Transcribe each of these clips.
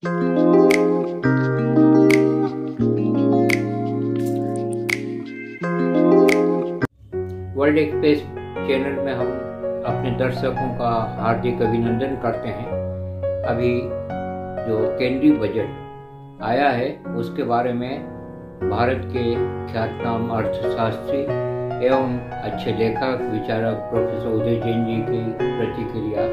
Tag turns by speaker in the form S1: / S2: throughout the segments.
S1: World express channel में हम अपने दर्शकों का हार्दिक अभिनंदन करते हैं। अभी जो केंद्रीय बजट आया है उसके बारे में भारत के ख्यातनाम अर्थशास्त्री एवं अच्छे लेखक विचारक प्रोफेसर उदय जैन जी की प्रतिक्रिया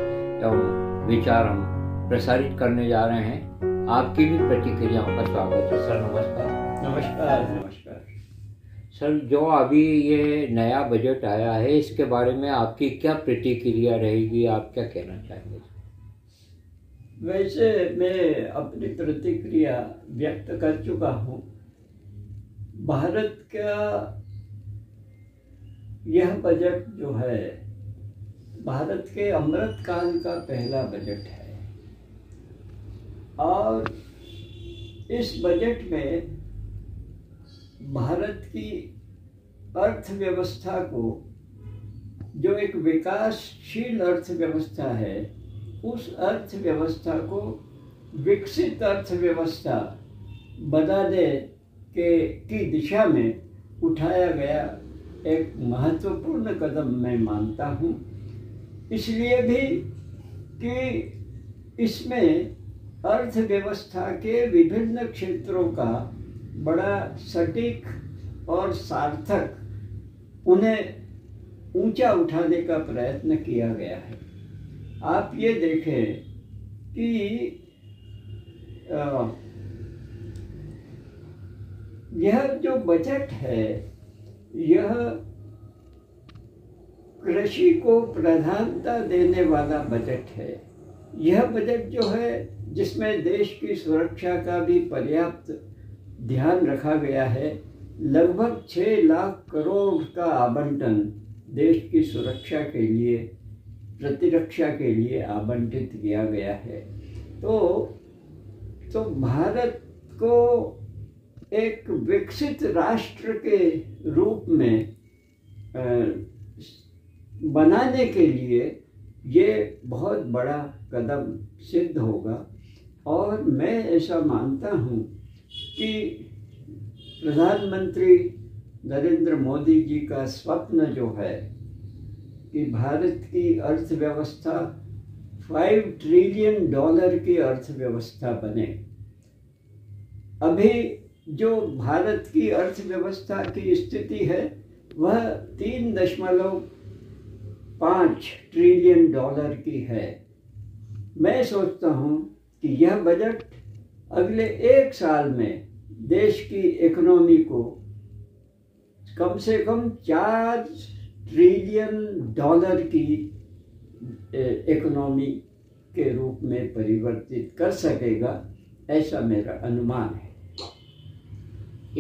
S1: एवं विचार हम प्रसारित करने जा रहे हैं। आपकी भी प्रतिक्रियाओं का स्वागत है सर। नमस्कार।
S2: नमस्कार। नमस्कार
S1: सर, जो अभी ये नया बजट आया है इसके बारे में आपकी क्या प्रतिक्रिया रहेगी, आप क्या कहना चाहेंगे?
S2: वैसे मैं अपनी प्रतिक्रिया व्यक्त कर चुका हूँ। भारत का यह बजट जो है भारत के अमृत काल का पहला बजट है और इस बजट में भारत की अर्थव्यवस्था को, जो एक विकासशील अर्थव्यवस्था है, उस अर्थव्यवस्था को विकसित अर्थव्यवस्था बनाने की दिशा में उठाया गया एक महत्वपूर्ण कदम मैं मानता हूँ। इसलिए भी कि इसमें अर्थव्यवस्था के विभिन्न क्षेत्रों का बड़ा सटीक और सार्थक उन्हें ऊंचा उठाने का प्रयत्न किया गया है। आप ये देखें कि यह जो बजट है यह कृषि को प्राधान्यता देने वाला बजट है। यह बजट जो है जिसमें देश की सुरक्षा का भी पर्याप्त ध्यान रखा गया है। लगभग 6 लाख करोड़ का आवंटन देश की सुरक्षा के लिए, प्रतिरक्षा के लिए आवंटित किया गया है। तो भारत को एक विकसित राष्ट्र के रूप में बनाने के लिए ये बहुत बड़ा कदम सिद्ध होगा। और मैं ऐसा मानता हूँ कि प्रधानमंत्री नरेंद्र मोदी जी का स्वप्न जो है कि भारत की अर्थव्यवस्था $5 ट्रिलियन की अर्थव्यवस्था बने। अभी जो भारत की अर्थव्यवस्था की स्थिति है वह $3.5 ट्रिलियन की है। मैं सोचता हूँ कि यह बजट अगले 1 साल में देश की इकोनॉमी को कम से कम $4 ट्रिलियन की इकोनॉमी के रूप में परिवर्तित कर सकेगा, ऐसा मेरा अनुमान है।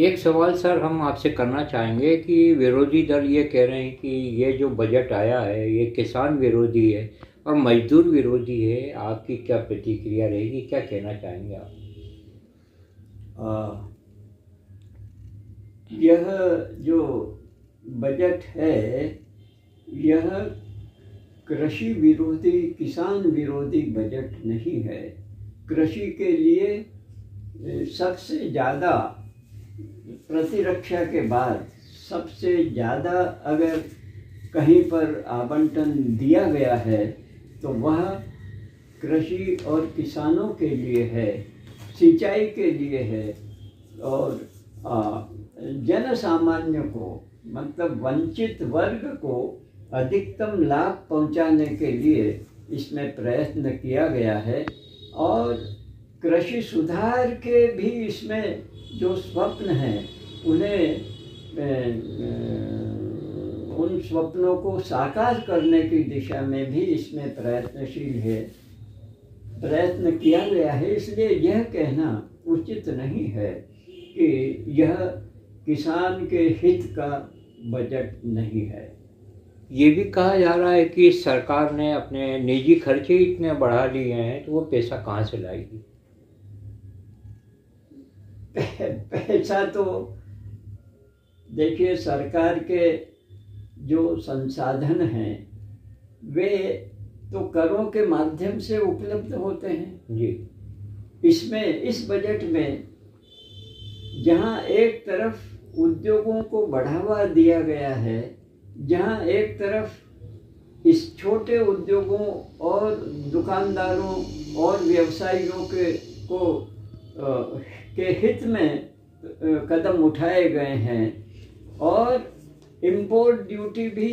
S1: एक सवाल सर हम आपसे करना चाहेंगे कि विरोधी दल ये कह रहे हैं कि ये जो बजट आया है ये किसान विरोधी है और मजदूर विरोधी है। आपकी क्या प्रतिक्रिया रहेगी, क्या कहना चाहेंगे आप?
S2: यह जो बजट है यह कृषि विरोधी, किसान विरोधी बजट नहीं है। कृषि के लिए सबसे ज़्यादा, प्रतिरक्षा के बाद सबसे ज़्यादा अगर कहीं पर आवंटन दिया गया है तो वह कृषि और किसानों के लिए है, सिंचाई के लिए है और जन सामान्य को, मतलब वंचित वर्ग को अधिकतम लाभ पहुंचाने के लिए इसमें प्रयत्न किया गया है। और कृषि सुधार के भी इसमें जो स्वप्न हैं उन्हें, उन स्वप्नों को साकार करने की दिशा में भी इसमें प्रयत्न किया गया है। इसलिए यह कहना उचित नहीं है कि यह किसान के हित का बजट नहीं है।
S1: ये भी कहा जा रहा है कि सरकार ने अपने निजी खर्चे इतने बढ़ा लिए हैं तो वो पैसा कहाँ से लाएगी?
S2: पैसा तो देखिए, सरकार के जो संसाधन हैं वे तो करों के माध्यम से उपलब्ध होते हैं
S1: जी।
S2: इसमें इस बजट में जहाँ एक तरफ उद्योगों को बढ़ावा दिया गया है, जहाँ एक तरफ इस छोटे उद्योगों और दुकानदारों और व्यवसायियों के हित में कदम उठाए गए हैं और इंपोर्ट ड्यूटी भी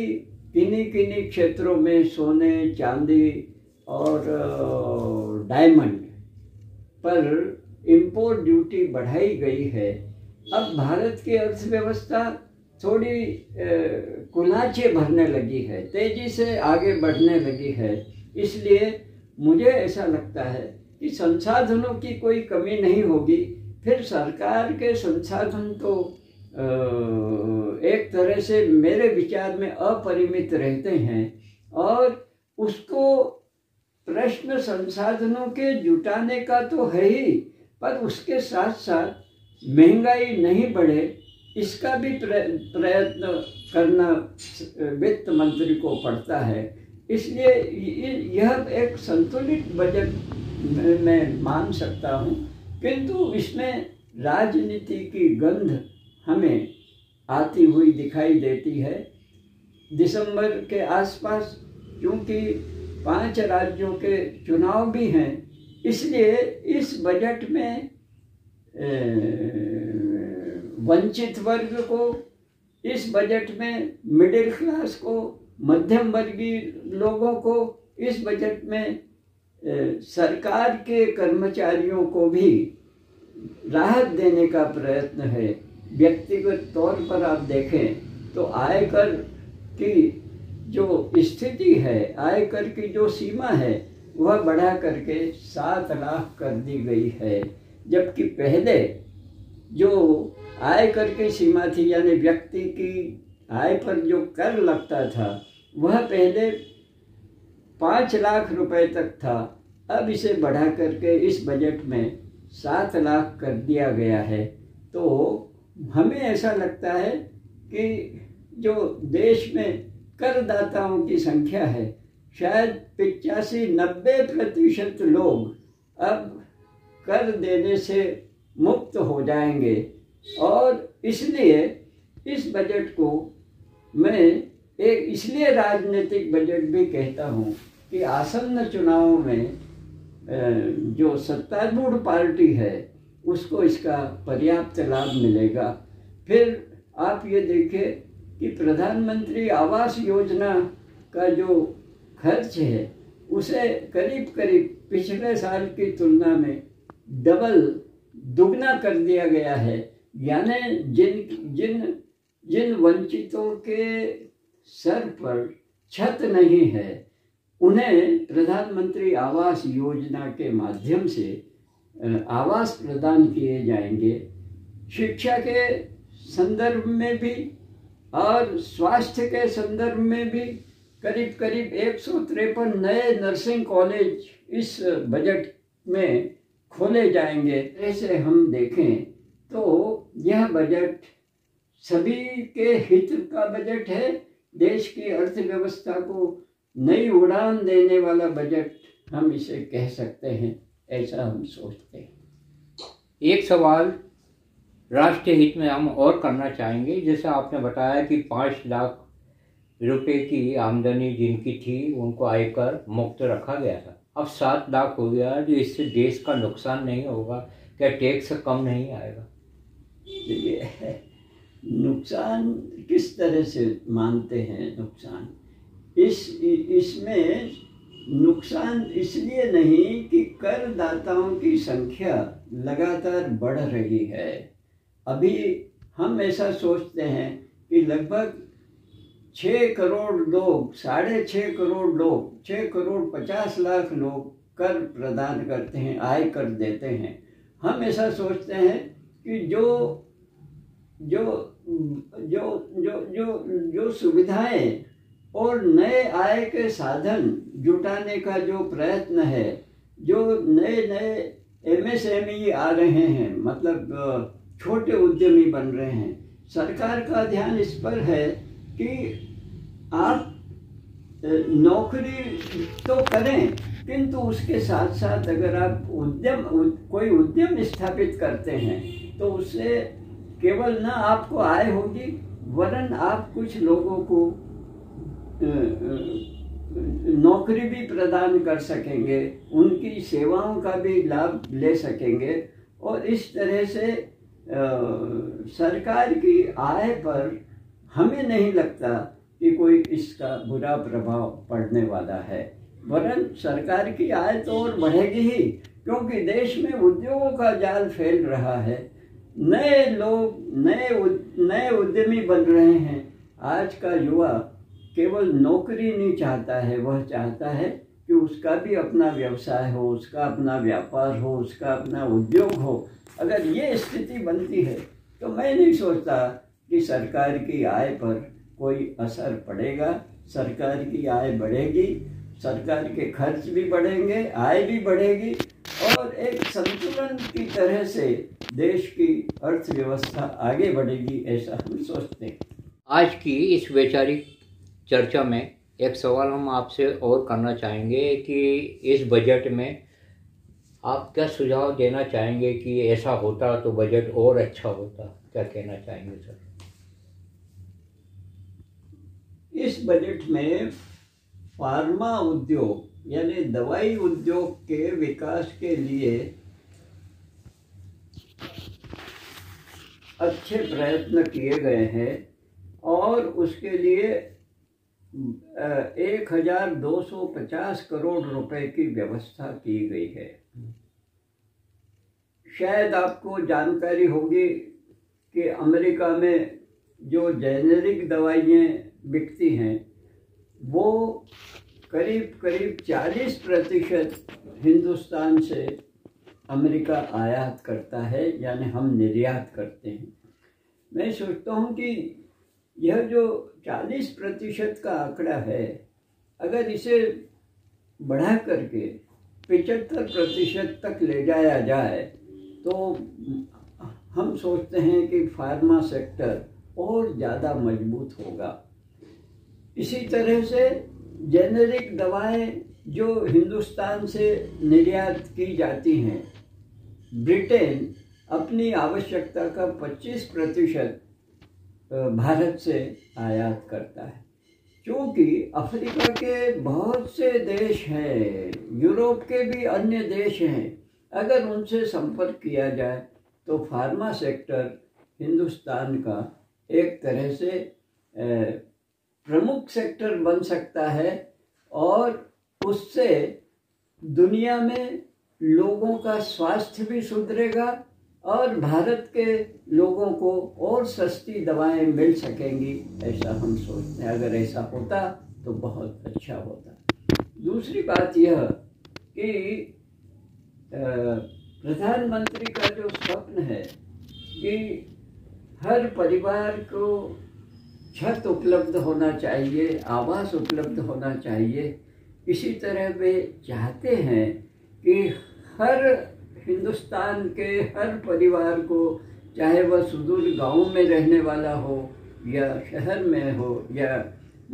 S2: किन्हीं किन्हीं क्षेत्रों में सोने, चांदी और डायमंड पर इंपोर्ट ड्यूटी बढ़ाई गई है। अब भारत की अर्थव्यवस्था थोड़ी कुलाचे भरने लगी है, तेजी से आगे बढ़ने लगी है। इसलिए मुझे ऐसा लगता है कि संसाधनों की कोई कमी नहीं होगी। फिर सरकार के संसाधन तो एक तरह से मेरे विचार में अपरिमित रहते हैं और उसको प्रश्न संसाधनों के जुटाने का तो है ही, पर उसके साथ साथ महंगाई नहीं बढ़े इसका भी प्रयत्न करना वित्त मंत्री को पड़ता है। इसलिए यह एक संतुलित बजट मैं मान सकता हूँ, किंतु इसमें राजनीति की गंध हमें आती हुई दिखाई देती है। दिसंबर के आसपास क्योंकि 5 राज्यों के चुनाव भी हैं, इसलिए इस बजट में वंचित वर्ग को, इस बजट में मिडिल क्लास को, मध्यम वर्गीय लोगों को, इस बजट में सरकार के कर्मचारियों को भी राहत देने का प्रयत्न है। व्यक्तिगत तौर पर आप देखें तो आयकर की जो स्थिति है, आयकर की जो सीमा है वह बढ़ा करके 7 लाख कर दी गई है, जबकि पहले जो आयकर की सीमा थी यानी व्यक्ति की आय पर जो कर लगता था वह पहले 5 लाख रुपए तक था। अब इसे बढ़ा करके इस बजट में 7 लाख कर दिया गया है। तो हमें ऐसा लगता है कि जो देश में करदाताओं की संख्या है, शायद 85-90% लोग अब कर देने से मुक्त हो जाएंगे और इसलिए इस बजट को मैं एक इसलिए राजनीतिक बजट भी कहता हूँ कि आसन्न चुनावों में जो सत्तारूढ़ पार्टी है उसको इसका पर्याप्त लाभ मिलेगा। फिर आप ये देखिए कि प्रधानमंत्री आवास योजना का जो खर्च है उसे करीब करीब पिछले साल की तुलना में दुगना कर दिया गया है। यानी जिन वंचितों के सर पर छत नहीं है उन्हें प्रधानमंत्री आवास योजना के माध्यम से आवास प्रदान किए जाएंगे। शिक्षा के संदर्भ में भी और स्वास्थ्य के संदर्भ में भी करीब करीब 153 नए नर्सिंग कॉलेज इस बजट में खोले जाएंगे। ऐसे हम देखें तो यह बजट सभी के हित का बजट है। देश की अर्थव्यवस्था को नई उड़ान देने वाला बजट हम इसे कह सकते हैं, ऐसा हम सोचते हैं।
S1: एक सवाल राष्ट्रीय हित में हम और करना चाहेंगे। जैसे आपने बताया कि 5 लाख रुपए की आमदनी जिनकी थी उनको आयकर मुक्त रखा गया था, अब 7 लाख हो गया। जो इससे देश का नुकसान नहीं होगा क्या? टैक्स कम नहीं आएगा?
S2: ये नुकसान किस तरह से मानते हैं? नुकसान इसमें नुकसान इसलिए नहीं कि करदाताओं की संख्या लगातार बढ़ रही है। अभी हम ऐसा सोचते हैं कि लगभग 6 करोड़ लोग, 6.5 करोड़ लोग, 6 करोड़ 50 लाख लोग कर प्रदान करते हैं, आय कर देते हैं। हम ऐसा सोचते हैं कि जो सुविधाएं और नए आय के साधन जुटाने का जो प्रयत्न है, जो नए MSME आ रहे हैं, मतलब छोटे उद्यमी बन रहे हैं, सरकार का ध्यान इस पर है कि आप नौकरी तो करें, किंतु उसके साथ साथ अगर आप कोई उद्यम स्थापित करते हैं तो उससे केवल न आपको आय होगी, वरन आप कुछ लोगों को नौकरी भी प्रदान कर सकेंगे, उनकी सेवाओं का भी लाभ ले सकेंगे, और इस तरह से सरकार की आय पर हमें नहीं लगता कि कोई इसका बुरा प्रभाव पड़ने वाला है, वरन सरकार की आय तो और बढ़ेगी ही, क्योंकि देश में उद्योगों का जाल फैल रहा है, नए लोग नए उद्यमी बन रहे हैं। आज का युवा केवल नौकरी नहीं चाहता है, वह चाहता है कि उसका भी अपना व्यवसाय हो, उसका अपना व्यापार हो, उसका अपना उद्योग हो। अगर ये स्थिति बनती है तो मैं नहीं सोचता कि सरकार की आय पर कोई असर पड़ेगा। सरकार की आय बढ़ेगी, सरकार के खर्च भी बढ़ेंगे, आय भी बढ़ेगी, और एक संतुलन की तरह से देश की अर्थव्यवस्था आगे बढ़ेगी, ऐसा हम सोचते हैं।
S1: आज की इस वैचारिक चर्चा में एक सवाल हम आपसे और करना चाहेंगे कि इस बजट में आप क्या सुझाव देना चाहेंगे कि ऐसा होता तो बजट और अच्छा होता, क्या कहना चाहेंगे सर?
S2: इस बजट में फार्मा उद्योग यानी दवाई उद्योग के विकास के लिए अच्छे प्रयत्न किए गए हैं, और उसके लिए 1250 करोड़ रुपए की व्यवस्था की गई है। शायद आपको जानकारी होगी कि अमेरिका में जो जेनेरिक दवाइयाँ बिकती हैं वो करीब 40% हिंदुस्तान से अमेरिका आयात करता है, यानी हम निर्यात करते हैं। मैं सोचता हूँ कि यह जो 40% का आंकड़ा है, अगर इसे बढ़ा करके 75% तक ले जाया जाए तो हम सोचते हैं कि फार्मा सेक्टर और ज़्यादा मजबूत होगा। इसी तरह से जेनेरिक दवाएं जो हिंदुस्तान से निर्यात की जाती हैं, ब्रिटेन अपनी आवश्यकता का 25% भारत से आयात करता है। क्योंकि अफ्रीका के बहुत से देश हैं, यूरोप के भी अन्य देश हैं, अगर उनसे संपर्क किया जाए तो फार्मा सेक्टर हिंदुस्तान का एक तरह से प्रमुख सेक्टर बन सकता है, और उससे दुनिया में लोगों का स्वास्थ्य भी सुधरेगा और भारत के लोगों को और सस्ती दवाएं मिल सकेंगी, ऐसा हम सोचते हैं। अगर ऐसा होता तो बहुत अच्छा होता। दूसरी बात यह कि प्रधानमंत्री का जो स्वप्न है कि हर परिवार को छत उपलब्ध होना चाहिए, आवास उपलब्ध होना चाहिए, इसी तरह वे चाहते हैं कि हर हिंदुस्तान के हर परिवार को, चाहे वह सुदूर गांव में रहने वाला हो या शहर में हो या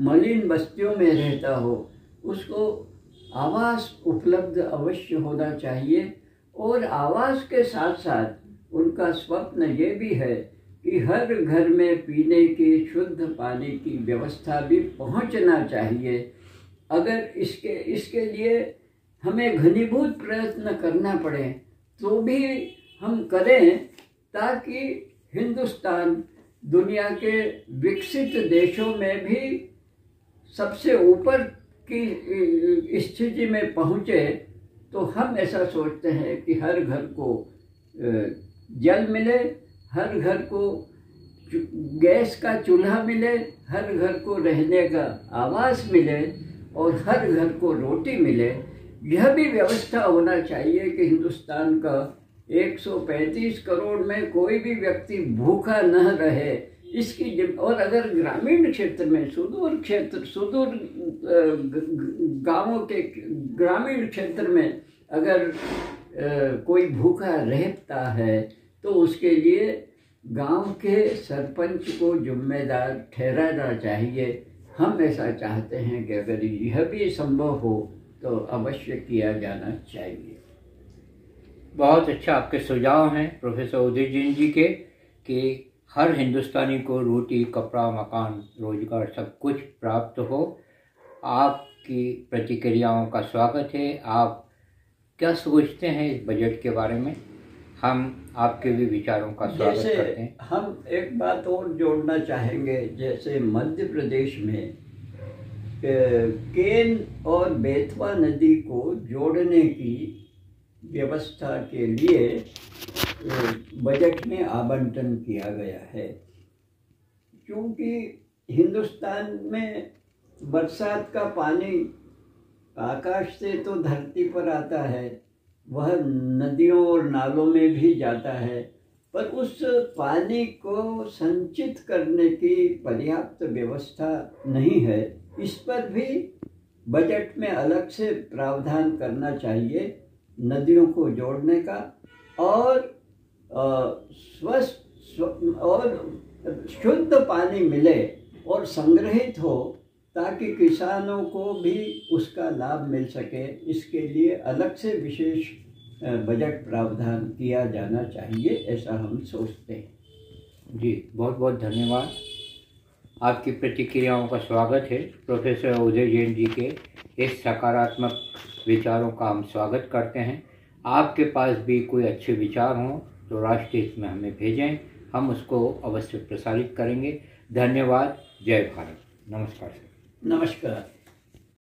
S2: मलिन बस्तियों में रहता हो, उसको आवास उपलब्ध अवश्य होना चाहिए। और आवास के साथ साथ उनका स्वप्न ये भी है कि हर घर में पीने की शुद्ध पानी की व्यवस्था भी पहुंचना चाहिए। अगर इसके लिए हमें घनीभूत प्रयत्न करना पड़े तो भी हम करें, ताकि हिंदुस्तान दुनिया के विकसित देशों में भी सबसे ऊपर की स्थिति में पहुँचे। तो हम ऐसा सोचते हैं कि हर घर को जल मिले, हर घर को गैस का चूल्हा मिले, हर घर को रहने का आवास मिले और हर घर को रोटी मिले। यह भी व्यवस्था होना चाहिए कि हिंदुस्तान का 135 करोड़ में कोई भी व्यक्ति भूखा न रहे, इसकी। और अगर ग्रामीण क्षेत्र में सुदूर गांवों के ग्रामीण क्षेत्र में अगर कोई भूखा रहता है तो उसके लिए गांव के सरपंच को जिम्मेदार ठहराना चाहिए हम ऐसा चाहते हैं कि अगर यह भी संभव हो तो अवश्य किया जाना चाहिए।
S1: बहुत अच्छा आपके सुझाव हैं प्रोफेसर उदय जैन जी के कि हर हिंदुस्तानी को रोटी, कपड़ा, मकान, रोजगार सब कुछ प्राप्त हो। आपकी प्रतिक्रियाओं का स्वागत है। आप क्या सोचते हैं इस बजट के बारे में? हम आपके भी विचारों का स्वागत करते हैं।
S2: हम एक बात और जोड़ना चाहेंगे, जैसे मध्य प्रदेश में केन और बेतवा नदी को जोड़ने की व्यवस्था के लिए बजट में आवंटन किया गया है। क्योंकि हिंदुस्तान में बरसात का पानी आकाश से तो धरती पर आता है, वह नदियों और नालों में भी जाता है, पर उस पानी को संचित करने की पर्याप्त व्यवस्था नहीं है। इस पर भी बजट में अलग से प्रावधान करना चाहिए, नदियों को जोड़ने का, और स्वस्थ और शुद्ध पानी मिले और संग्रहित हो, ताकि किसानों को भी उसका लाभ मिल सके। इसके लिए अलग से विशेष बजट प्रावधान किया जाना चाहिए, ऐसा हम सोचते हैं।
S1: जी, बहुत बहुत धन्यवाद। आपकी प्रतिक्रियाओं का स्वागत है। प्रोफेसर उदय जैन जी के इस सकारात्मक विचारों का हम स्वागत करते हैं। आपके पास भी कोई अच्छे विचार हों तो राष्ट्रीय हित में हमें भेजें, हम उसको अवश्य प्रसारित करेंगे। धन्यवाद। जय भारत। नमस्कार सर।
S2: नमस्कार।